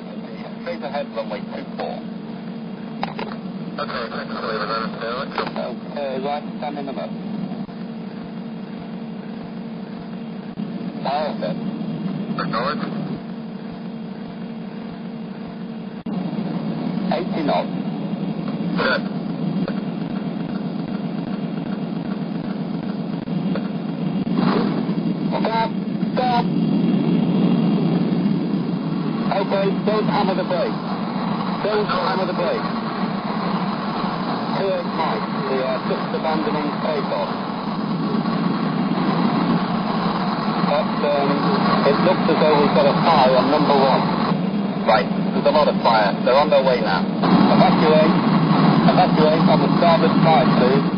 David. Straight ahead, runway 24. Okay, thanks for leaving that in. Okay, right, stand in the middle. Power set. Acknowledge. 80 knots. Set. Stop! Stop! Okay, don't hammer the brake. Don't hammer the brake. 28 Mike, we are just abandoning takeoff. But, it looks as though we've got a fire on number 1. Right, there's a lot of fire. They're on their way now. Evacuate. Evacuate on the starboard side, please.